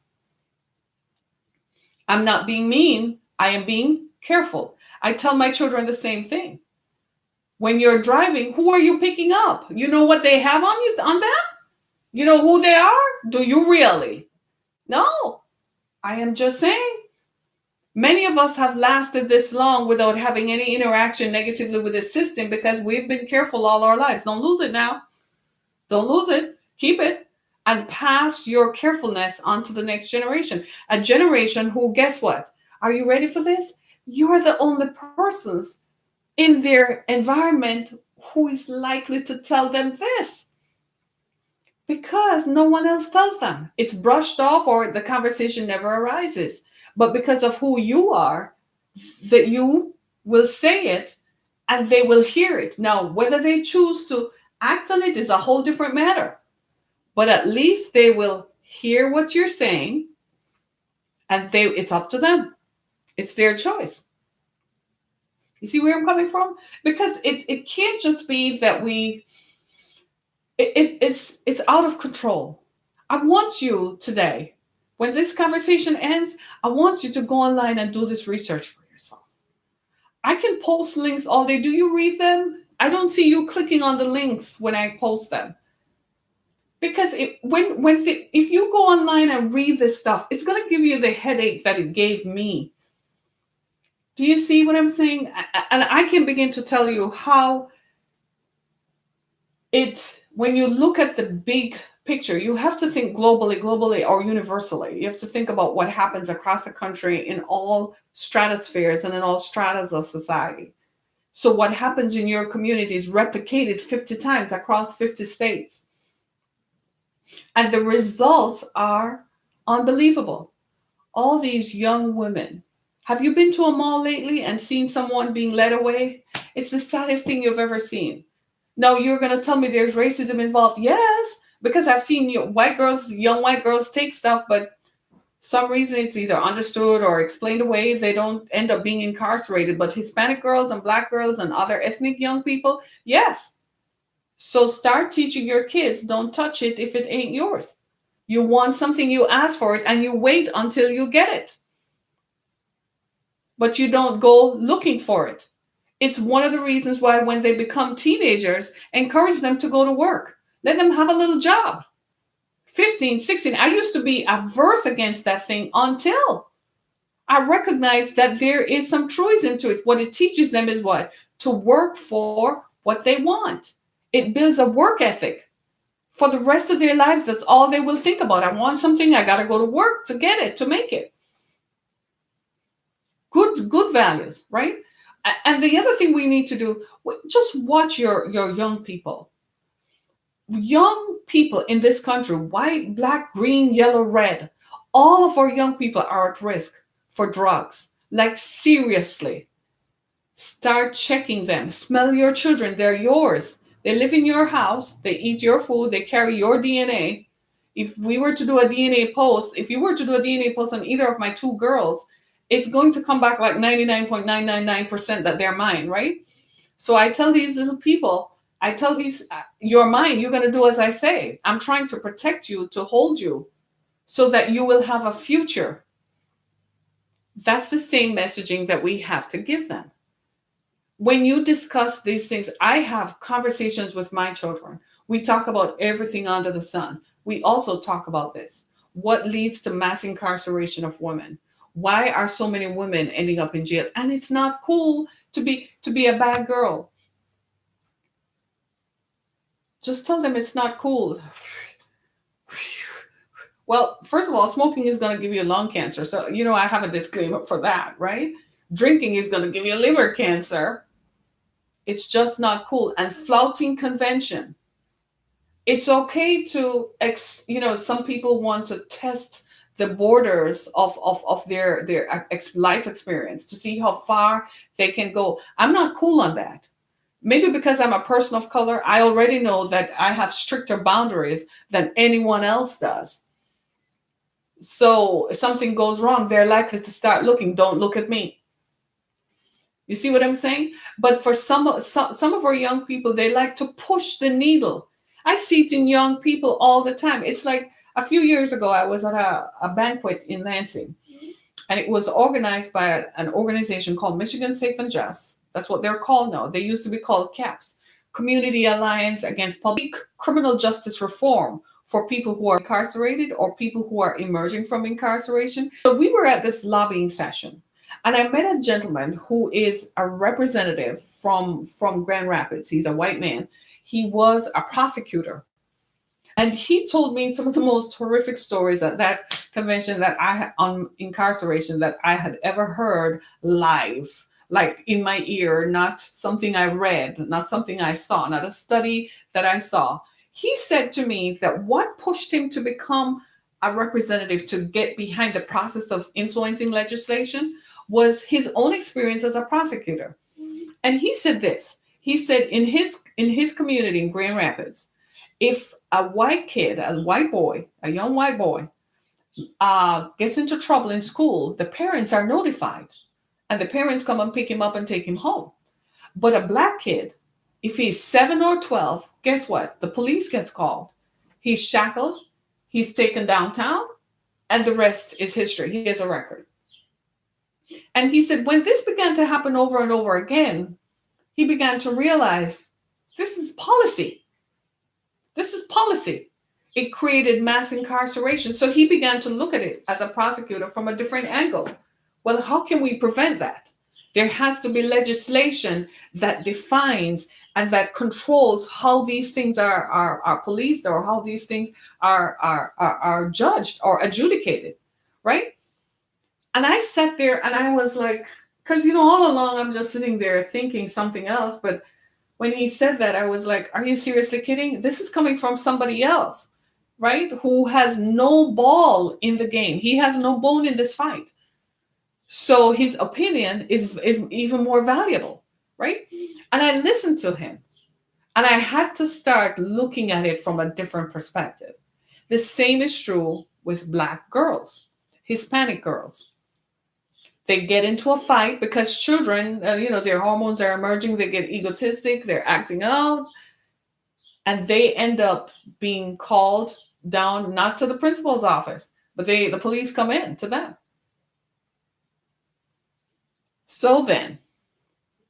I'm not being mean. I am being careful. I tell my children the same thing. When you're driving, who are you picking up? You know what they have on you, on them? You know who they are? Do you really? No. I am just saying. Many of us have lasted this long without having any interaction negatively with the system because we've been careful all our lives. Don't lose it now. Don't lose it. Keep it. And pass your carefulness on to the next generation. A generation who, guess what? Are you ready for this? You're the only persons in their environment who is likely to tell them this. Because no one else tells them. It's brushed off or the conversation never arises. But because of who you are, that you will say it and they will hear it. Now, whether they choose to act on it is a whole different matter. But at least they will hear what you're saying and it's up to them. It's their choice. You see where I'm coming from? Because it can't just be that it's out of control. I want you today, when this conversation ends, I want you to go online and do this research for yourself. I can post links all day. Do you read them? I don't see you clicking on the links when I post them. Because if you go online and read this stuff, it's going to give you the headache that it gave me. Do you see what I'm saying? And I can begin to tell you how it's, when you look at the big picture, you have to think globally, or universally. You have to think about what happens across the country in all stratospheres and in all stratas of society. So what happens in your community is replicated 50 times across 50 states. And the results are unbelievable. All these young women. Have you been to a mall lately and seen someone being led away? It's the saddest thing you've ever seen. No, you're going to tell me there's racism involved. Yes, because I've seen young white girls take stuff, but some reason it's either understood or explained away. They don't end up being incarcerated. But Hispanic girls and Black girls and other ethnic young people, yes. So start teaching your kids, don't touch it if it ain't yours. You want something, you ask for it, and you wait until you get it. But you don't go looking for it. It's one of the reasons why when they become teenagers, encourage them to go to work. Let them have a little job. 15, 16. I used to be averse against that thing until I recognized that there is some truism to it. What it teaches them is what? To work for what they want. It builds a work ethic. For the rest of their lives, that's all they will think about. I want something, I got to go to work to get it, to make it. Good values, right? And the other thing we need to do, just watch your young people. Young people in this country, white, Black, green, yellow, red, all of our young people are at risk for drugs. Like, seriously. Start checking them. Smell your children. They're yours. They live in your house. They eat your food. They carry your DNA. If you were to do a DNA post on either of my two girls, it's going to come back like 99.999% that they're mine, right? So I tell these little people, you're mine. You're going to do as I say. I'm trying to protect you, to hold you, so that you will have a future. That's the same messaging that we have to give them. When you discuss these things, I have conversations with my children. We talk about everything under the sun. We also talk about this. What leads to mass incarceration of women? Why are so many women ending up in jail? And it's not cool to be a bad girl. Just tell them it's not cool. Well, first of all, smoking is going to give you lung cancer. So, I have a disclaimer for that, right? Drinking is going to give you liver cancer. It's just not cool. And flouting convention. It's okay to, some people want to test the borders of their life experience to see how far they can go. I'm not cool on that. Maybe because I'm a person of color, I already know that I have stricter boundaries than anyone else does. So if something goes wrong, they're likely to start looking. Don't look at me. You see what I'm saying? But for some of our young people, they like to push the needle. I see it in young people all the time. It's like a few years ago, I was at a banquet in Lansing, and it was organized by an organization called Michigan Safe and Just. That's what they're called now. They used to be called CAPS, Community Alliance Against Public Criminal Justice Reform, for people who are incarcerated or people who are emerging from incarceration. So we were at this lobbying session, and I met a gentleman who is a representative from Grand Rapids. He's a white man. He was a prosecutor. And he told me some of the most horrific stories at that convention that I had on incarceration that I had ever heard live, like in my ear, not something I read, not something I saw, not a study that I saw. He said to me that what pushed him to become a representative, to get behind the process of influencing legislation, was his own experience as a prosecutor. And he said this. He said in his community in Grand Rapids, if a white kid, a young white boy, gets into trouble in school, the parents are notified, and the parents come and pick him up and take him home. But a Black kid, if he's 7 or 12, guess what? The police gets called. He's shackled, he's taken downtown, and the rest is history. He has a record. And he said when this began to happen over and over again, he began to realize This is policy. This is policy. It created mass incarceration. So he began to look at it as a prosecutor from a different angle. Well, how can we prevent that? There has to be legislation that defines and that controls how these things are policed, or how these things are judged or adjudicated, right? And I sat there and I was like, because, all along I'm just sitting there thinking something else. But when he said that, I was like, are you seriously kidding? This is coming from somebody else, right? Who has no ball in the game. He has no bone in this fight. So his opinion is even more valuable, right? And I listened to him, and I had to start looking at it from a different perspective. The same is true with Black girls, Hispanic girls. They get into a fight because children, their hormones are emerging. They get egotistic. They're acting out. And they end up being called down, not to the principal's office, but the police come in to them. So then,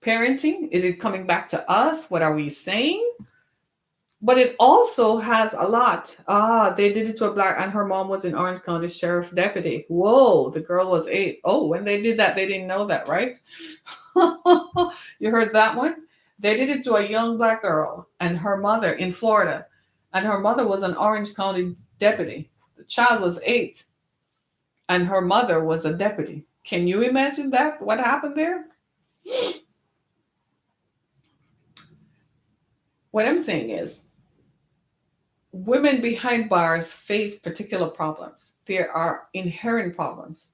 parenting, is it coming back to us? What are we saying? But it also has a lot. They did it to a Black, and her mom was an Orange County Sheriff deputy. Whoa, the girl was 8. Oh, when they did that, they didn't know that, right? You heard that one? They did it to a young Black girl and her mother in Florida. And her mother was an Orange County deputy. The child was 8. And her mother was a deputy. Can you imagine that? What happened there? What I'm saying is, women behind bars face particular problems. There are inherent problems.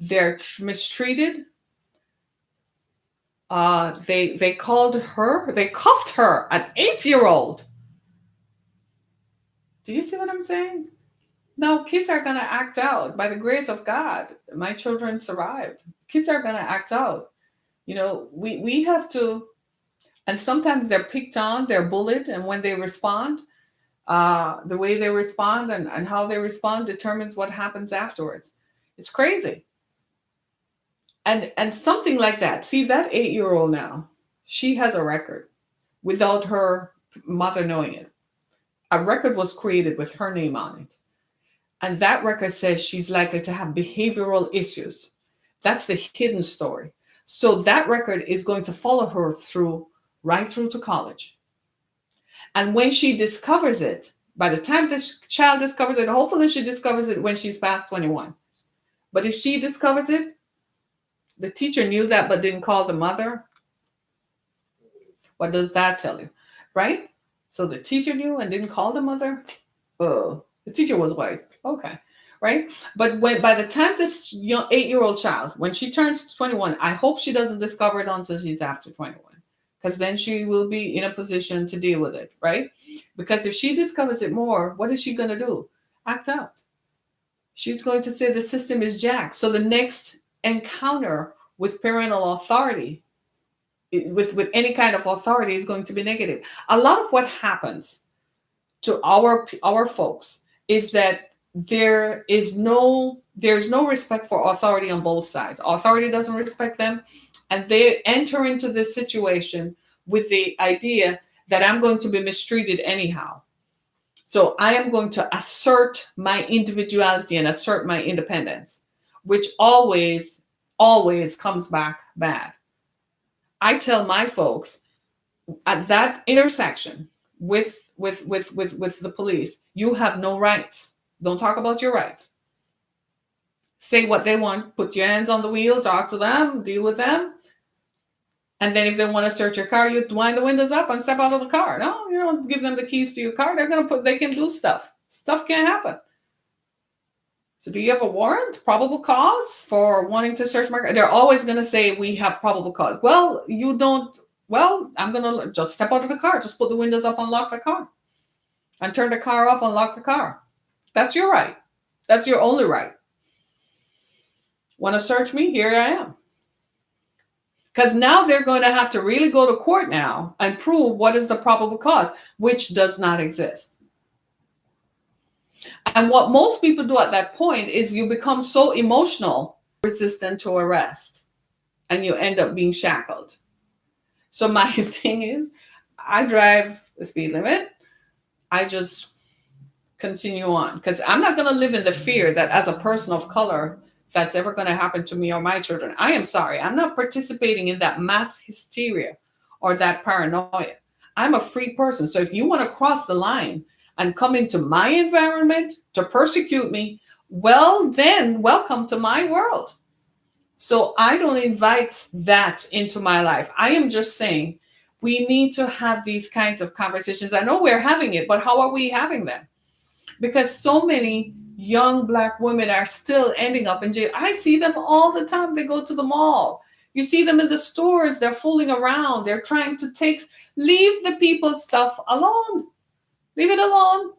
They're mistreated. They cuffed her, an 8-year-old. Do you see what I'm saying? No, kids are going to act out. By the grace of God, my children survived. Kids are going to act out. We have to, and sometimes they're picked on, they're bullied, and when they respond, the way they respond and how they respond determines what happens afterwards. It's crazy. And something like that. See, that 8-year-old now, she has a record without her mother knowing it. A record was created with her name on it. And that record says she's likely to have behavioral issues. That's the hidden story. So that record is going to follow her right through to college. And when she discovers it, by the time this child discovers it, hopefully she discovers it when she's past 21. But if she discovers it, the teacher knew that but didn't call the mother. What does that tell you? Right? So the teacher knew and didn't call the mother. Oh, the teacher was white. Okay. Right? But by the time this young 8-year-old child, when she turns 21, I hope she doesn't discover it until she's after 21. Because then she will be in a position to deal with it, right? Because if she discovers it more, what is she going to do? Act out. She's going to say the system is jacked. So the next encounter with parental authority, with any kind of authority, is going to be negative. A lot of what happens to our folks is that there's no respect for authority on both sides. Authority doesn't respect them, and they enter into this situation with the idea that I'm going to be mistreated anyhow. So I am going to assert my individuality and assert my independence, which always comes back bad. I tell my folks at that intersection with the police, you have no rights. Don't talk about your rights. Say what they want. Put your hands on the wheel. Talk to them. Deal with them. And then if they want to search your car, you wind the windows up and step out of the car. No, you don't give them the keys to your car. They can do stuff. Stuff can happen. So do you have a warrant, probable cause for wanting to search my car? They're always going to say we have probable cause. Well, you don't. Well, I'm going to just step out of the car. Just put the windows up, unlock the car. And turn the car off, unlock the car. That's your right. That's your only right. Want to search me? Here I am. Because now they're going to have to really go to court now and prove what is the probable cause, which does not exist. And what most people do at that point is you become so emotional, resistant to arrest, and you end up being shackled. So my thing is, I drive the speed limit. I just continue on because I'm not going to live in the fear that as a person of color, that's ever going to happen to me or my children. I am sorry. I'm not participating in that mass hysteria or that paranoia. I'm a free person. So if you want to cross the line and come into my environment to persecute me, well, then welcome to my world. So I don't invite that into my life. I am just saying we need to have these kinds of conversations. I know we're having it, but how are we having them? Because so many young Black women are still ending up in jail. I see them all the time. They go to the mall. You see them in the stores. They're fooling around. They're trying to leave the people's stuff alone. Leave it alone.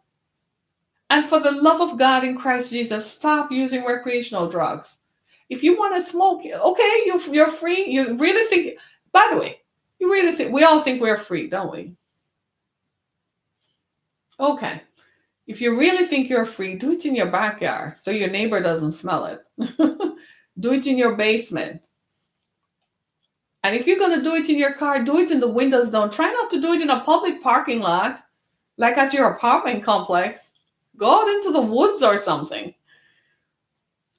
And for the love of God in Christ Jesus, stop using recreational drugs. If you want to smoke, okay, you're free. You really think, by the way, you really think, we all think we're free, don't we? Okay. If you really think you're free, do it in your backyard so your neighbor doesn't smell it. Do it in your basement. And if you're going to do it in your car, do it in the windows down. Try not to do it in a public parking lot, like at your apartment complex. Go out into the woods or something.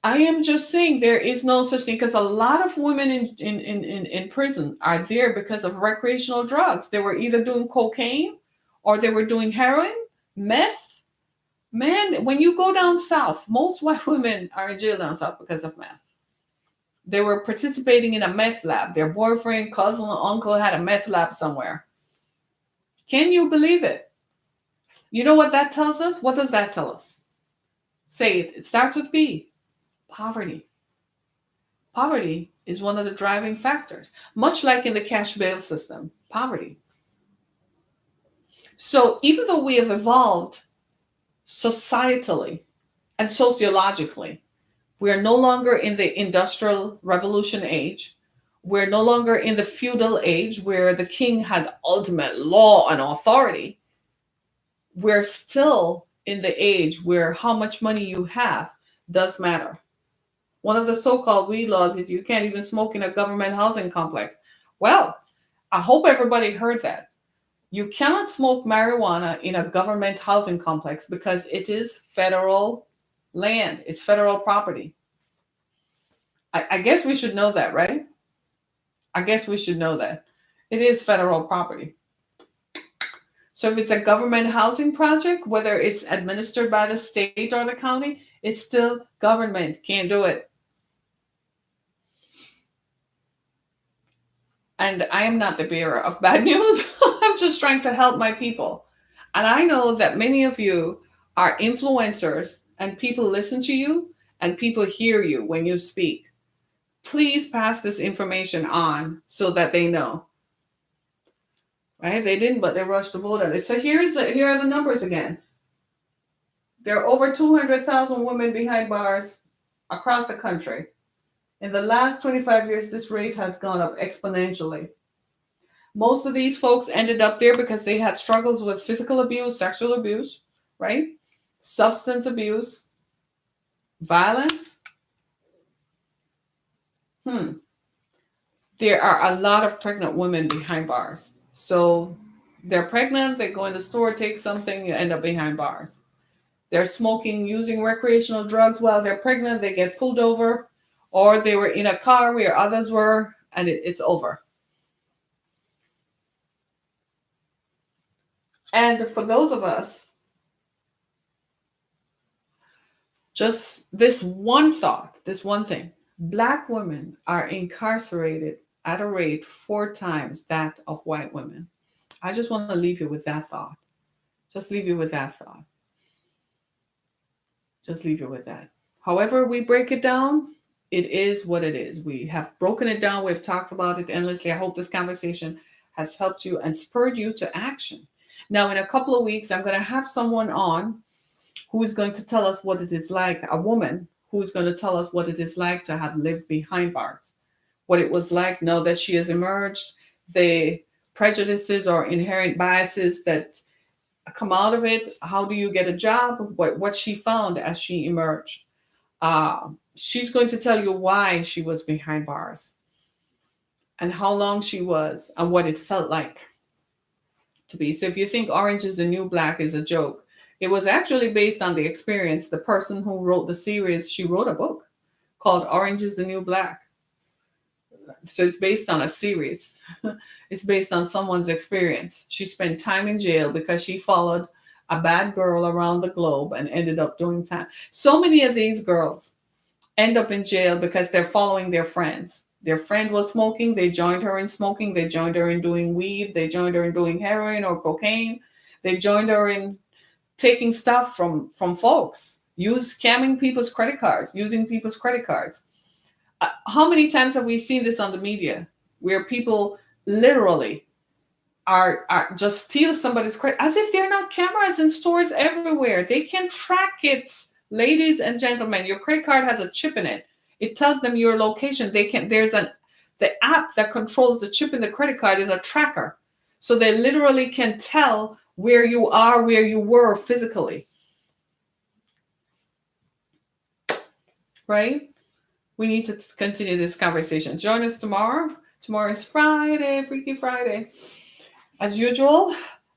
I am just saying there is no such thing because a lot of women in prison are there because of recreational drugs. They were either doing cocaine or they were doing heroin, meth. Man, when you go down south, most white women are in jail down south because of meth. They were participating in a meth lab. Their boyfriend, cousin, uncle had a meth lab somewhere. Can you believe it? You know what that tells us? What does that tell us? Say it. It starts with B. Poverty. Poverty is one of the driving factors, much like in the cash bail system. Poverty. So even though we have evolved societally and sociologically, we are no longer in the industrial revolution age. We're no longer in the feudal age where the king had ultimate law and authority. We're still in the age where how much money you have does matter. One of the so-called weed laws is you can't even smoke in a government housing complex. Well, I hope everybody heard that. You cannot smoke marijuana in a government housing complex because it is federal land. It's federal property. I guess we should know that, right? I guess we should know that. It is federal property. So if it's a government housing project, whether it's administered by the state or the county, it's still government. Can't do it. And I am not the bearer of bad news. I'm just trying to help my people. And I know that many of you are influencers and people listen to you and people hear you when you speak. Please pass this information on so that they know. Right? They didn't, but they rushed to vote on it. So here are the numbers again. There are over 200,000 women behind bars across the country. In the last 25 years, this rate has gone up exponentially. Most of these folks ended up there because they had struggles with physical abuse, sexual abuse, right? Substance abuse, violence. There are a lot of pregnant women behind bars. So they're pregnant, they go in the store, take something, you end up behind bars. They're smoking, using recreational drugs while they're pregnant, they get pulled over, or they were in a car where others were, and it's over. And for those of us, just this one thought, this one thing, Black women are incarcerated at a rate 4 times that of white women. I just want to leave you with that thought. Just leave you with that thought. Just leave you with that. However we break it down, it is what it is. We have broken it down. We've talked about it endlessly. I hope this conversation has helped you and spurred you to action. Now, in a couple of weeks, I'm going to have someone on who is going to tell us what it is like, a woman who is going to tell us what it is like to have lived behind bars, what it was like now that she has emerged, the prejudices or inherent biases that come out of it. How do you get a job? What she found as she emerged. She's going to tell you why she was behind bars and how long she was and what it felt like. to be. So if you think Orange is the New Black is a joke, it was actually based on the experience. The person who wrote the series, she wrote a book called Orange is the New Black. So it's based on a series. It's based on someone's experience. She spent time in jail because she followed a bad girl around the globe and ended up doing time. So many of these girls end up in jail because they're following their friends. Their friend was smoking, they joined her in smoking, they joined her in doing weed, they joined her in doing heroin or cocaine, they joined her in taking stuff from folks, scamming people's credit cards, using people's credit cards. How many times have we seen this on the media where people literally are just steal somebody's credit as if they're not cameras in stores everywhere? They can track it, ladies and gentlemen. Your credit card has a chip in it. It tells them your location. The app that controls the chip in the credit card is a tracker. So they literally can tell where you are, where you were physically. Right? We need to continue this conversation. Join us tomorrow. Tomorrow is Friday, Freaky Friday. As usual,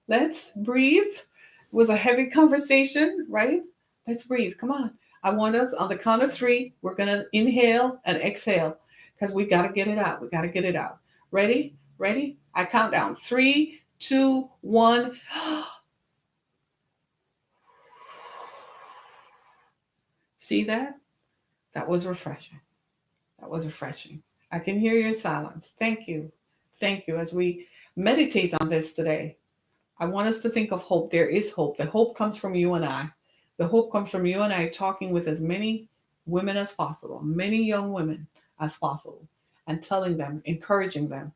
let's breathe. It was a heavy conversation, right? Let's breathe. Come on. I want us on the count of 3. We're going to inhale and exhale because we got to get it out. We got to get it out. Ready? Ready? I count down. 3, 2, 1. See that? That was refreshing. That was refreshing. I can hear your silence. Thank you. Thank you. As we meditate on this today, I want us to think of hope. There is hope. The hope comes from you and I. The hope comes from you and I talking with as many women as possible, many young women as possible, and telling them, encouraging them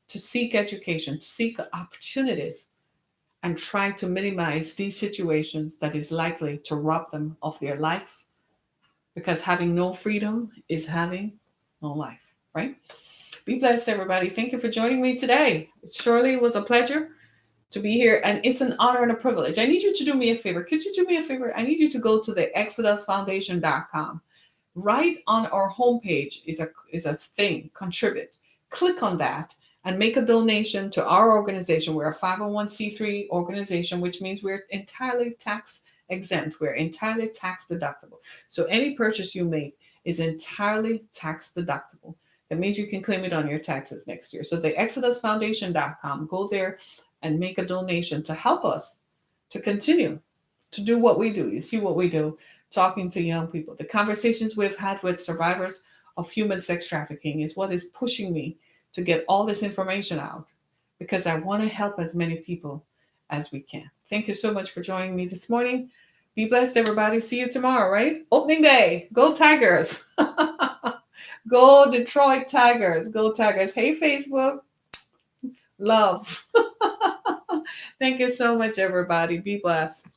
to seek education, to seek opportunities, and try to minimize these situations that is likely to rob them of their life. Because having no freedom is having no life, right? Be blessed, everybody. Thank you for joining me today. It surely was a pleasure to be here, and it's an honor and a privilege. I need you to do me a favor. Could you do me a favor? I need you to go to the ExodusFoundation.com. Right on our homepage is a thing, contribute. Click on that and make a donation to our organization. We're a 501c3 organization, which means we're entirely tax exempt. We're entirely tax deductible. So any purchase you make is entirely tax deductible. That means you can claim it on your taxes next year. So the ExodusFoundation.com, go there and make a donation to help us to continue to do what we do. You see what we do, talking to young people. The conversations we've had with survivors of human sex trafficking is what is pushing me to get all this information out, because I want to help as many people as we can. Thank you so much for joining me this morning. Be blessed, everybody. See you tomorrow, right? Opening day. Go Tigers. Go Detroit Tigers. Go Tigers. Hey, Facebook. Love. Thank you so much, everybody. Be blessed.